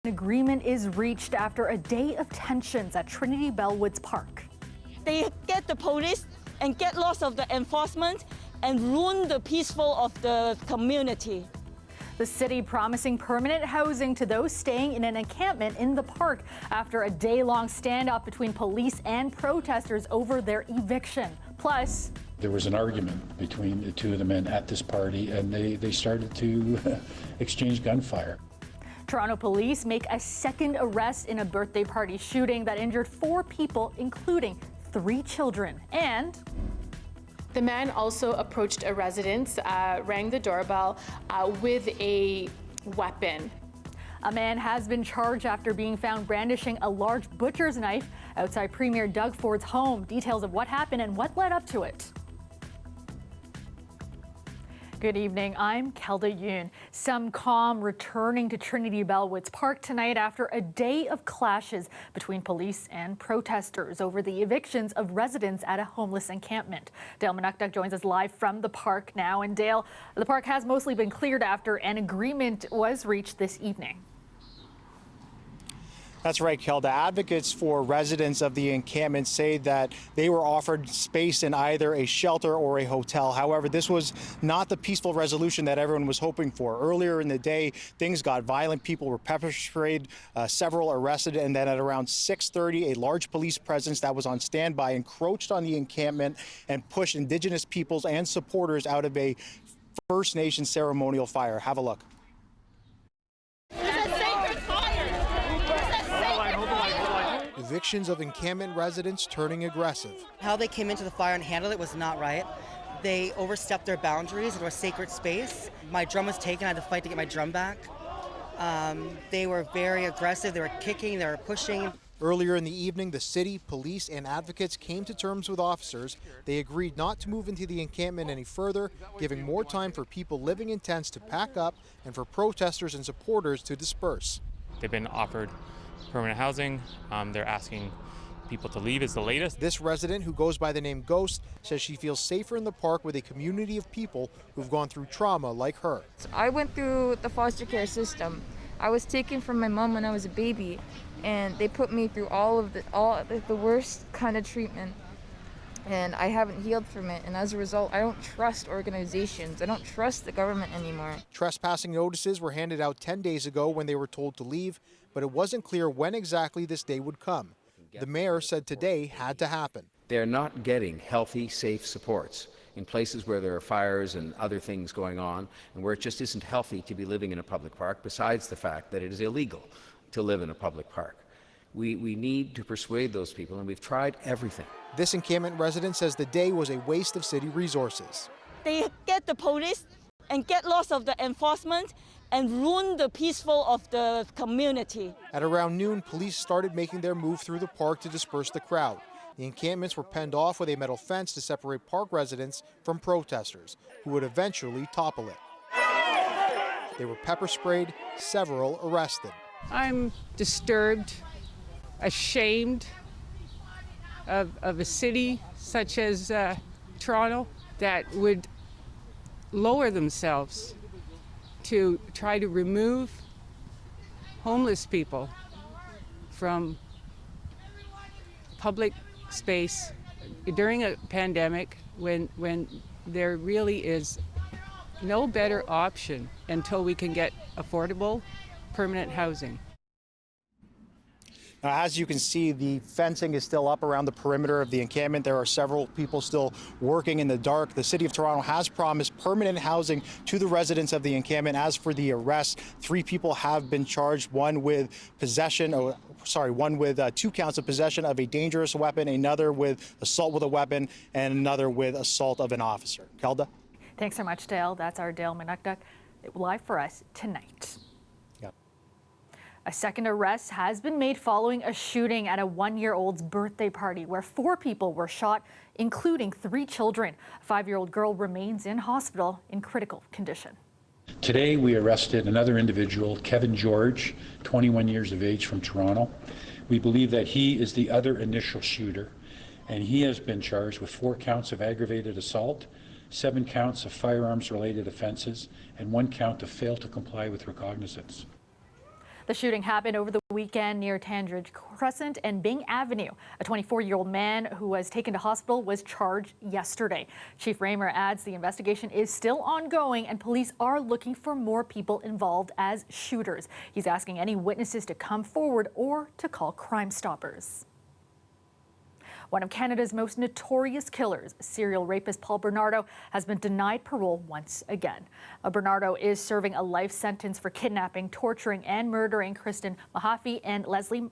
An agreement is reached after a day of tensions at Trinity Bellwoods Park. They get the police and get lots of the enforcement and ruin the peaceful of the community. The city promising permanent housing to those staying in an encampment in the park after a day-long standoff between police and protesters over their eviction. Plus, there was an argument between the two of the men at this party, and they started to exchange gunfire. Toronto police make a second arrest in a birthday party shooting that injured 4 people, including 3 children. And the man also approached a residence, rang the doorbell with a weapon. A man has been charged after being found brandishing a large butcher's knife outside Premier Doug Ford's home. Details of what happened and what led up to it. Good evening, I'm Kelda Yoon. Some calm returning to Trinity Bellwoods Park tonight after a day of clashes between police and protesters over the evictions of residents at a homeless encampment. Dale Manukduk joins us live from the park now. And Dale, the park has mostly been cleared after an agreement was reached this evening. That's right, Kelda. Advocates for residents of the encampment say that they were offered space in either a shelter or a hotel. However, this was not the peaceful resolution that everyone was hoping for. Earlier in the day, things got violent. People were pepper sprayed, several arrested, and then at around 6:30, a large police presence that was on standby encroached on the encampment and pushed Indigenous peoples and supporters out of a First Nation ceremonial fire. Have a look. Evictions of encampment residents turning aggressive. How they came into the fire and handled it was not right. They overstepped their boundaries into a sacred space. My drum was taken. I had to fight to get my drum back. They were very aggressive. They were kicking, they were pushing. Earlier in the evening, the city, police, and advocates came to terms with officers. They agreed not to move into the encampment any further, giving more time for people living in tents to pack up and for protesters and supporters to disperse. They've been offered permanent housing. They're asking people to leave is the latest. This resident, who goes by the name Ghost, says she feels safer in the park with a community of people who've gone through trauma like her. I went through the foster care system. I was taken from my mom when I was a baby, and they put me through all the worst kind of treatment. And I haven't healed from it, and as a result, I don't trust organizations. I don't trust the government anymore. Trespassing notices were handed out 10 days ago when they were told to leave, but it wasn't clear when exactly this day would come. The mayor said today had to happen. They're not getting healthy, safe supports in places where there are fires and other things going on, and where it just isn't healthy to be living in a public park, besides the fact that it is illegal to live in a public park. We need to persuade those people, and we've tried everything. This encampment resident says the day was a waste of city resources. They get the police and get lots of the enforcement and ruin the peaceful of the community. At around noon, police started making their move through the park to disperse the crowd. The encampments were penned off with a metal fence to separate park residents from protesters, who would eventually topple it. They were pepper sprayed, several arrested. I'm disturbed, ashamed of a city such as Toronto that would lower themselves to try to remove homeless people from public space during a pandemic when there really is no better option until we can get affordable permanent housing. Now, as you can see, the fencing is still up around the perimeter of the encampment. There are several people still working in the dark. The City of Toronto has promised permanent housing to the residents of the encampment. As for the arrest, 3 people have been charged, one with 2 counts of possession of a dangerous weapon, another with assault with a weapon, and another with assault of an officer. Kelda? Thanks so much, Dale. That's our Dale Manukduk live for us tonight. A second arrest has been made following a shooting at a 1-year-old's birthday party where 4 people were shot, including 3 children. A 5-year-old girl remains in hospital in critical condition. Today we arrested another individual, Kevin George, 21 years of age, from Toronto. We believe that he is the other initial shooter, and he has been charged with 4 counts of aggravated assault, 7 counts of firearms-related offenses, and 1 count of fail to comply with recognizance. The shooting happened over the weekend near Tandridge Crescent and Byng Avenue. A 24-year-old man who was taken to hospital was charged yesterday. Chief Raymer adds the investigation is still ongoing and police are looking for more people involved as shooters. He's asking any witnesses to come forward or to call Crime Stoppers. One of Canada's most notorious killers, serial rapist Paul Bernardo, has been denied parole once again. Bernardo is serving a life sentence for kidnapping, torturing, and murdering Kristen French and Leslie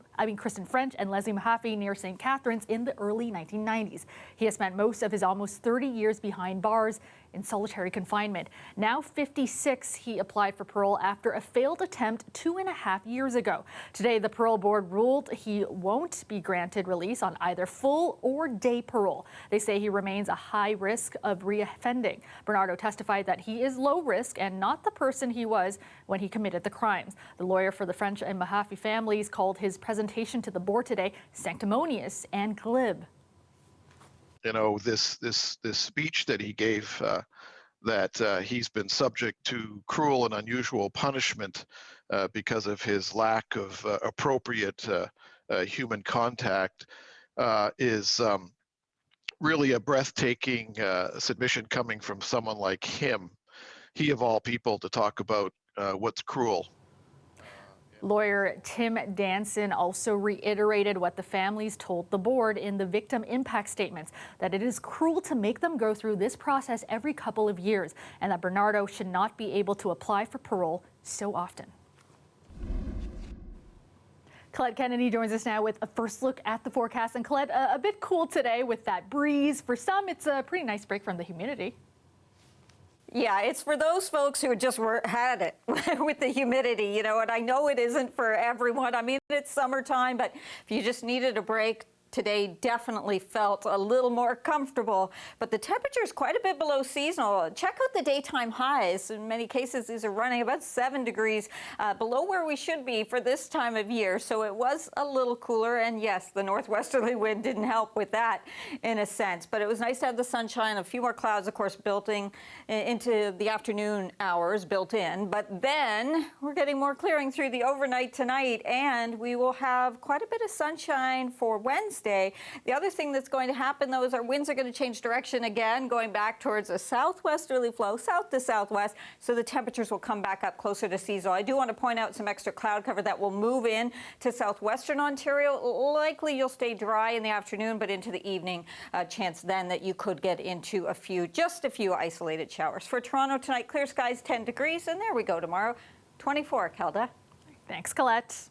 Mahaffey near St. Catharines in the early 1990s. He has spent most of his almost 30 years behind bars in solitary confinement. Now 56, he applied for parole after a failed attempt 2.5 years ago. Today, the parole board ruled he won't be granted release on either full or day parole. They say he remains a high risk of reoffending. Bernardo testified that he is low risk and not the person he was when he committed the crimes. The lawyer for the French and Mahaffey families called his presentation to the board today sanctimonious and glib. You know, this speech that he gave, that he's been subject to cruel and unusual punishment because of his lack of appropriate human contact, is really a breathtaking submission coming from someone like him. He, of all people, to talk about what's cruel. Lawyer Tim Danson also reiterated what the families told the board in the victim impact statements, that it is cruel to make them go through this process every couple of years, and that Bernardo should not be able to apply for parole so often. Colette Kennedy joins us now with a first look at the forecast. And Colette, a bit cool today with that breeze. For some, it's a pretty nice break from the humidity. Yeah, it's for those folks who just had it with the humidity, you know, and I know it isn't for everyone. I mean, it's summertime, but if you just needed a break, today definitely felt a little more comfortable, but the temperature is quite a bit below seasonal. Check out the daytime highs. In many cases, these are running about 7 degrees below where we should be for this time of year. So it was a little cooler. And yes, the northwesterly wind didn't help with that in a sense, but it was nice to have the sunshine, a few more clouds, of course, building into the afternoon hours built in. But then we're getting more clearing through the overnight tonight, and we will have quite a bit of sunshine for Wednesday. The other thing that's going to happen, though, is our winds are going to change direction again, going back towards a southwesterly flow, south to southwest, so the temperatures will come back up closer to seasonal. I do want to point out some extra cloud cover that will move in to southwestern Ontario. Likely you'll stay dry in the afternoon, but into the evening, chance then that you could get into just a few isolated showers. For Toronto tonight, clear skies, 10 degrees, and there we go tomorrow, 24, Kelda. Thanks, Colette.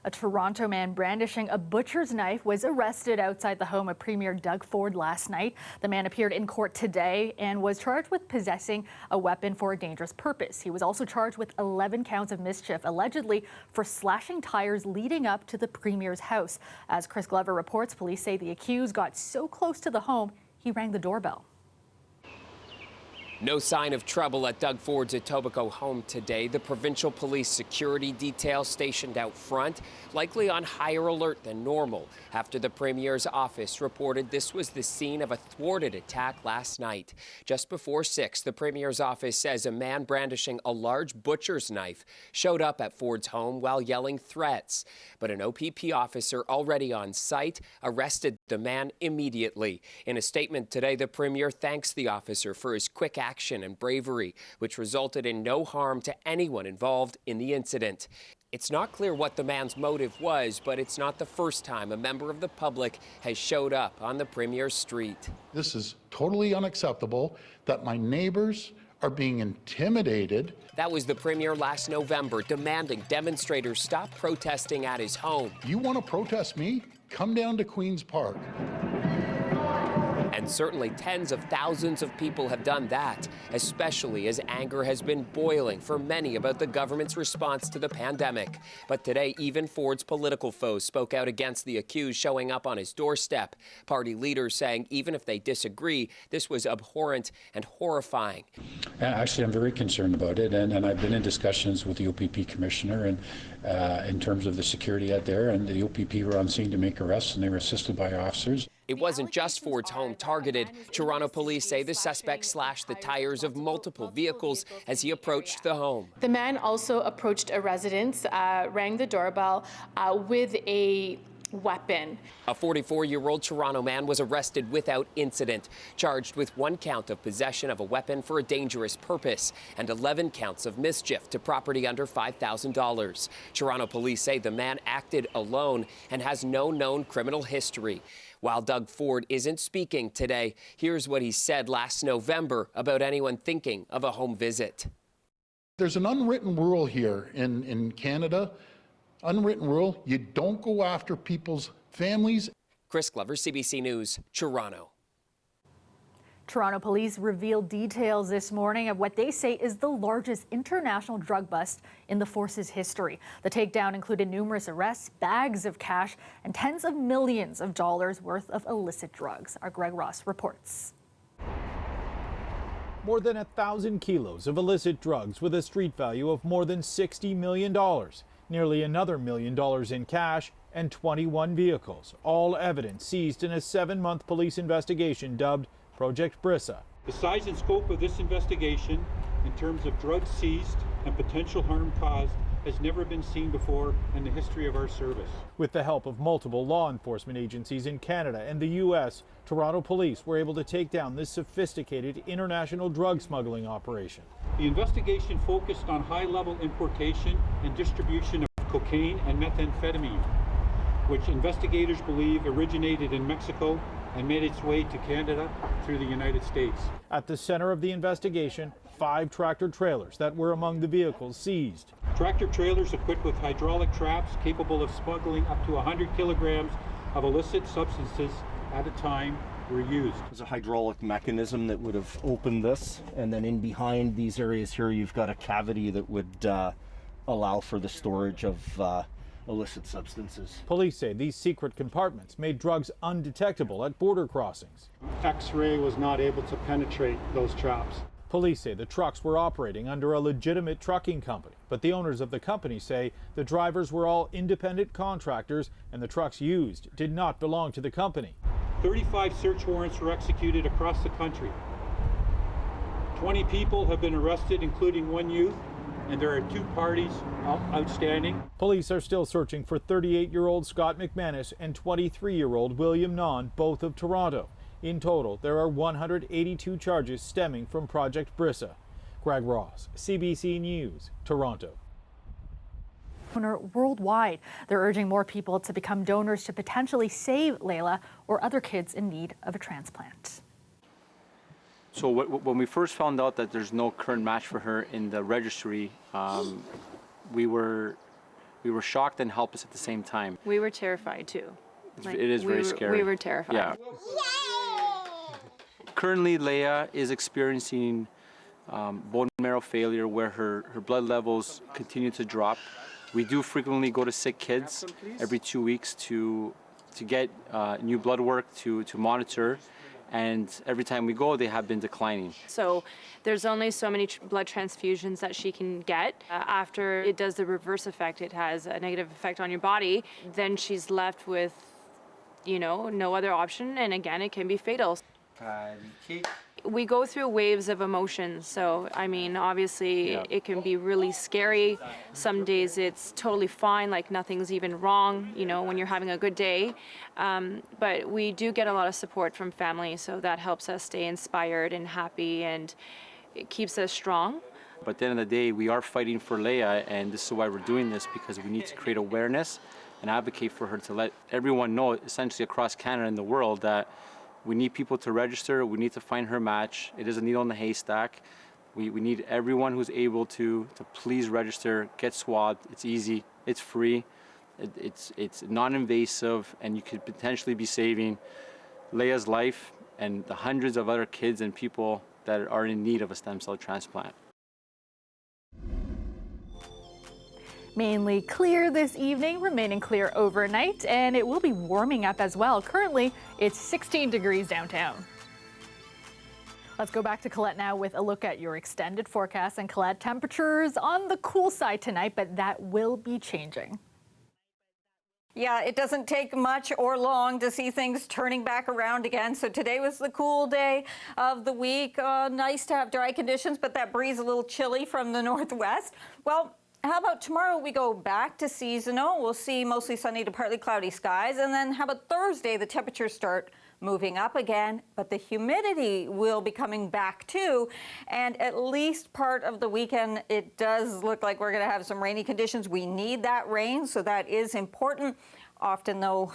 A Toronto man brandishing a butcher's knife was arrested outside the home of Premier Doug Ford last night. The man appeared in court today and was charged with possessing a weapon for a dangerous purpose. He was also charged with 11 counts of mischief, allegedly for slashing tires leading up to the Premier's house. As Chris Glover reports, police say the accused got so close to the home, he rang the doorbell. No sign of trouble at Doug Ford's Etobicoke home today. The provincial police security detail stationed out front, likely on higher alert than normal, after the Premier's office reported this was the scene of a thwarted attack last night. Just before 6, the Premier's office says a man brandishing a large butcher's knife showed up at Ford's home while yelling threats. But an OPP officer already on site arrested the man immediately. In a statement today, the Premier thanks the officer for his quick action and bravery, which resulted in no harm to anyone involved in the incident. It's not clear what the man's motive was, but it's not the first time a member of the public has showed up on the Premier's street. This is totally unacceptable that my neighbors are being intimidated. That was the Premier last November, demanding demonstrators stop protesting at his home. You want to protest me? Come down to Queen's Park. And certainly tens of thousands of people have done that, especially as anger has been boiling for many about the government's response to the pandemic. But today, even Ford's political foes spoke out against the accused showing up on his doorstep. Party leaders saying even if they disagree, this was abhorrent and horrifying. Actually, I'm very concerned about it, and I've been in discussions with the OPP commissioner and in terms of the security out there, and the OPP were on scene to make arrests, and they were assisted by officers. It wasn't just Ford's home targeted. Toronto police say the suspect slashed the tires of multiple vehicles as he approached the home. The man also approached a residence, rang the doorbell with a weapon. A 44-year-old Toronto man was arrested without incident, charged with 1 count of possession of a weapon for a dangerous purpose and 11 counts of mischief to property under $5,000. Toronto police say the man acted alone and has no known criminal history. While Doug Ford isn't speaking today, here's what he said last November about anyone thinking of a home visit. There's an unwritten rule here in Canada. Unwritten rule, you don't go after people's families. Chris Glover, CBC News, Toronto. Toronto police revealed details this morning of what they say is the largest international drug bust in the force's history. The takedown included numerous arrests, bags of cash, and tens of millions of dollars worth of illicit drugs. Our Greg Ross reports. More than 1,000 kilos of illicit drugs with a street value of more than $60 million. Nearly another $1 million in cash and 21 vehicles, all evidence seized in a 7-month police investigation dubbed Project Brissa. The size and scope of this investigation in terms of drugs seized and potential harm caused has never been seen before in the history of our service. With the help of multiple law enforcement agencies in Canada and the U.S., Toronto police were able to take down this sophisticated international drug smuggling operation. The investigation focused on high-level importation and distribution of cocaine and methamphetamine, which investigators believe originated in Mexico and made its way to Canada through the United States. At the center of the investigation, 5 tractor trailers that were among the vehicles seized. Tractor trailers equipped with hydraulic traps capable of smuggling up to 100 kilograms of illicit substances at a time were used. There's a hydraulic mechanism that would have opened this, and then in behind these areas here you've got a cavity that would allow for the storage of illicit substances. Police say these secret compartments made drugs undetectable at border crossings. X-ray was not able to penetrate those traps. Police say the trucks were operating under a legitimate trucking company, but the owners of the company say the drivers were all independent contractors and the trucks used did not belong to the company. 35 search warrants were executed across the country. 20 people have been arrested, including 1 youth, and there are 2 parties outstanding. Police are still searching for 38-year-old Scott McManus and 23-year-old William Naun, both of Toronto. In total, there are 182 charges stemming from Project Brissa. Greg Ross, CBC News, Toronto. Worldwide, they're urging more people to become donors to potentially save Layla or other kids in need of a transplant. So when we first found out that there's no current match for her in the registry, we were shocked and helpless at the same time. We were terrified too. It is very scary. We were terrified. Yeah. Currently, Leia is experiencing bone marrow failure where her blood levels continue to drop. We do frequently go to sick kids every 2 weeks to get new blood work to monitor. And every time we go, they have been declining. So there's only so many blood transfusions that she can get. After it does the reverse effect, it has a negative effect on your body, then she's left with, no other option. And again, it can be fatal. We go through waves of emotions. So, obviously it can be really scary. Some days it's totally fine, like nothing's even wrong, when you're having a good day. But we do get a lot of support from family, so that helps us stay inspired and happy, and it keeps us strong. But at the end of the day, we are fighting for Leia, and this is why we're doing this, because we need to create awareness and advocate for her to let everyone know, essentially across Canada and the world, that we need people to register. We need to find her match. It is a needle in the haystack. We need everyone who's able to please register, get swabbed. It's easy, it's free, it's non-invasive, and you could potentially be saving Leia's life and the hundreds of other kids and people that are in need of a stem cell transplant. Mainly clear this evening, remaining clear overnight, and it will be warming up as well. Currently, it's 16 degrees downtown. Let's go back to Colette now with a look at your extended forecast. And Colette, temperatures on the cool side tonight, but that will be changing. Yeah, it doesn't take much or long to see things turning back around again. So today was the cool day of the week. Nice to have dry conditions, but that breeze a little chilly from the northwest. Well, how about tomorrow we go back to seasonal? We'll see mostly sunny to partly cloudy skies. And then how about Thursday? The temperatures start moving up again, but the humidity will be coming back too. And at least part of the weekend, it does look like we're going to have some rainy conditions. We need that rain, so that is important. Often, though,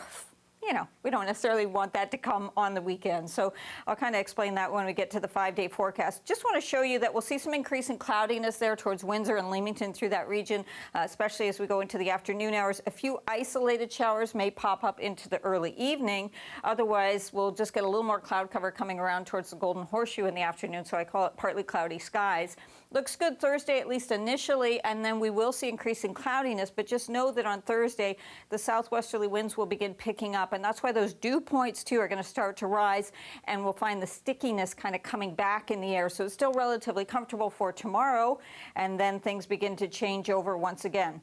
you know, we don't necessarily want that to come on the weekend. So I'll kind of explain that when we get to the 5-day forecast. Just want to show you that we'll see some increase in cloudiness there towards Windsor and Leamington through that region, especially as we go into the afternoon hours. A few isolated showers may pop up into the early evening. Otherwise, we'll just get a little more cloud cover coming around towards the Golden Horseshoe in the afternoon. So I call it partly cloudy skies. Looks good Thursday, at least initially, and then we will see increasing cloudiness, but just know that on Thursday, the southwesterly winds will begin picking up, and that's why those dew points, too, are going to start to rise, and we'll find the stickiness kind of coming back in the air. So it's still relatively comfortable for tomorrow, and then things begin to change over once again.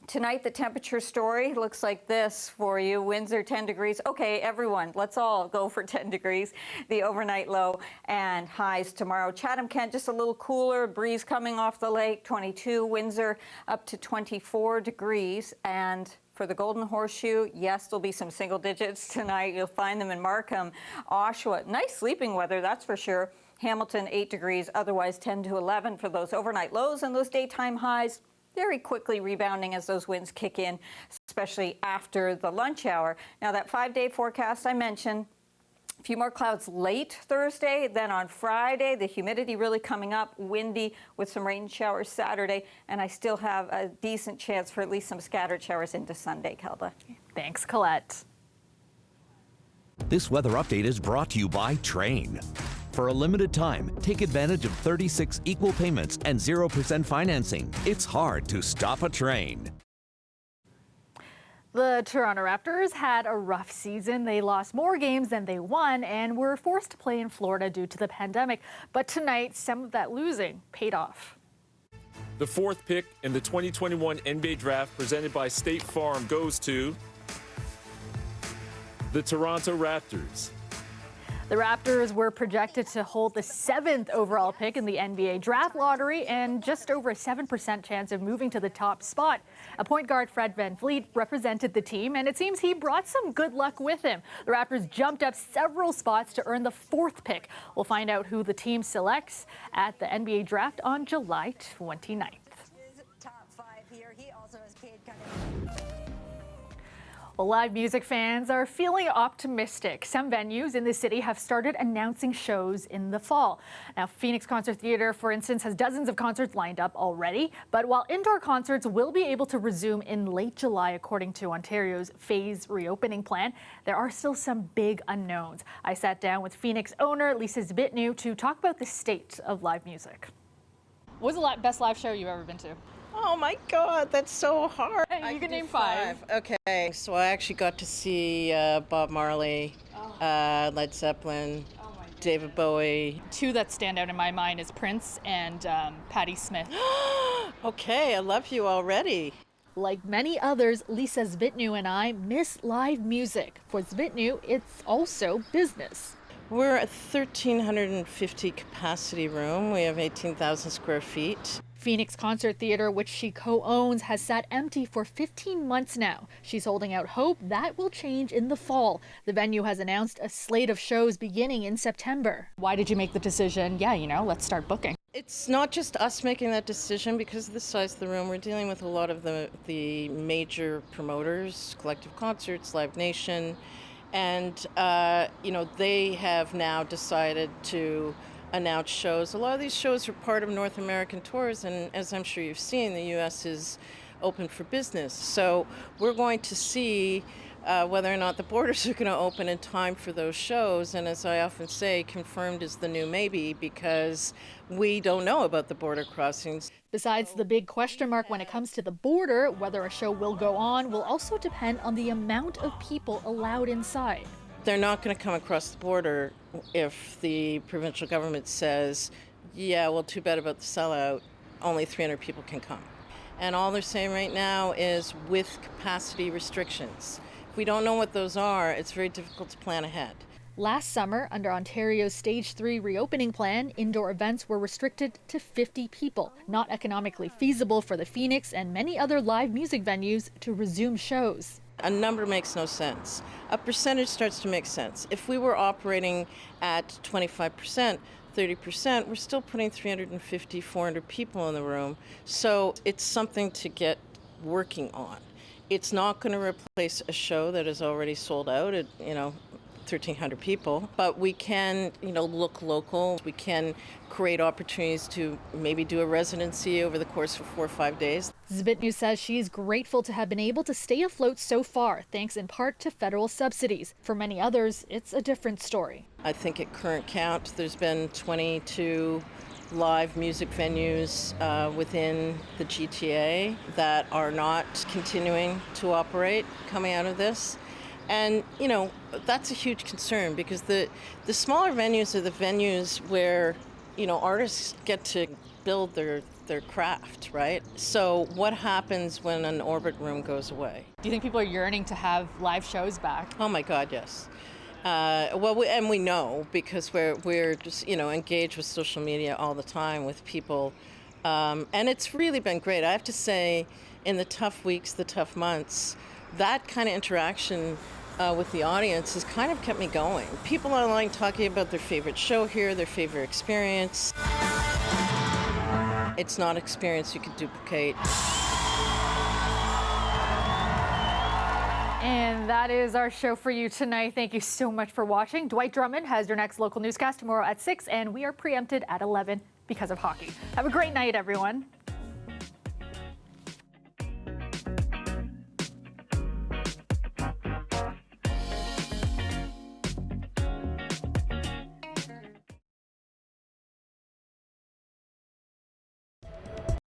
Tonight, the temperature story looks like this for you. Windsor, 10 degrees. Okay, everyone, let's all go for 10 degrees. The overnight low and highs tomorrow. Chatham-Kent, just a little cooler. Breeze coming off the lake, 22. Windsor, up to 24 degrees. And for the Golden Horseshoe, yes, there'll be some single digits tonight. You'll find them in Markham, Oshawa. Nice sleeping weather, that's for sure. Hamilton, 8 degrees. Otherwise, 10 to 11 for those overnight lows and those daytime highs. Very quickly rebounding as those winds kick in, especially after the lunch hour. Now, that 5-day forecast I mentioned, a few more clouds late Thursday. Then on Friday, the humidity really coming up, windy with some rain showers Saturday. And I still have a decent chance for at least some scattered showers into Sunday, Kelda. Thanks, Colette. This weather update is brought to you by Train. For a limited time, take advantage of 36 equal payments and 0% financing. It's hard to stop a train. The Toronto Raptors had a rough season. They lost more games than they won and were forced to play in Florida due to the pandemic. But tonight, some of that losing paid off. The fourth pick in the 2021 NBA Draft presented by State Farm goes to the Toronto Raptors. The Raptors were projected to hold the 7th overall pick in the NBA draft lottery and just over a 7% chance of moving to the top spot. A point guard, Fred VanVleet, represented the team, and it seems he brought some good luck with him. The Raptors jumped up several spots to earn the 4th pick. We'll find out who the team selects at the NBA draft on July 29th. Top 5 here. He also has paid Well, live music fans are feeling optimistic. Some venues in the city have started announcing shows in the fall. Now, Phoenix Concert Theatre, for instance, has dozens of concerts lined up already. But while indoor concerts will be able to resume in late July, according to Ontario's phased reopening plan, there are still some big unknowns. I sat down with Phoenix owner Lisa Zbitnew to talk about the state of live music. What was the best live show you've ever been to? Oh my God, that's so hard. Hey, you can name 5. Okay, so I actually got to see Bob Marley, Led Zeppelin, David Bowie. 2 that stand out in my mind is Prince and Patti Smith. Okay, I love you already. Like many others, Lisa Zbitnew and I miss live music. For Zbitnew, it's also business. We're a 1,350 capacity room. We have 18,000 square feet. Phoenix Concert Theatre, which she co-owns, has sat empty for 15 months now. She's holding out hope that will change in the fall. The venue has announced a slate of shows beginning in September. Why did you make the decision? Yeah, let's start booking. It's not just us making that decision because of the size of the room. We're dealing with a lot of the major promoters, Collective Concerts, Live Nation, and they have now decided to announce shows. A lot of these shows are part of North American tours, and as I'm sure you've seen, the U.S. is open for business. So we're going to see whether or not the borders are going to open in time for those shows. And as I often say, confirmed is the new maybe, because we don't know about the border crossings. Besides the big question mark when it comes to the border, whether a show will go on will also depend on the amount of people allowed inside. They're not going to come across the border if the provincial government says, yeah, well, too bad about the sellout, only 300 people can come. And all they're saying right now is with capacity restrictions. If we don't know what those are, it's very difficult to plan ahead. Last summer, under Ontario's Stage 3 reopening plan, indoor events were restricted to 50 people, not economically feasible for the Phoenix and many other live music venues to resume shows. A number makes no sense. A percentage starts to make sense. If we were operating at 25%, 30%, we're still putting 350, 400 people in the room. So it's something to get working on. It's not going to replace a show that is already sold out at, 1,300 people, but we can, look local. We can create opportunities to maybe do a residency over the course of 4 or 5 days. Zvitnu says she is grateful to have been able to stay afloat so far, thanks in part to federal subsidies. For many others, it's a different story. I think at current count, there's been 22 live music venues within the GTA that are not continuing to operate coming out of this. And, that's a huge concern because the smaller venues are the venues where, artists get to build their craft, right? So what happens when an orbit room goes away? Do you think people are yearning to have live shows back? Oh my God, yes. We know because we're just, engaged with social media all the time with people. And it's really been great. I have to say, in the tough weeks, the tough months, that kind of interaction with the audience has kind of kept me going. People online talking about their favorite show here, their favorite experience. It's not an experience you could duplicate. And that is our show for you tonight. Thank you so much for watching. Dwight Drummond has your next local newscast tomorrow at 6, and we are preempted at 11 because of hockey. Have a great night, everyone.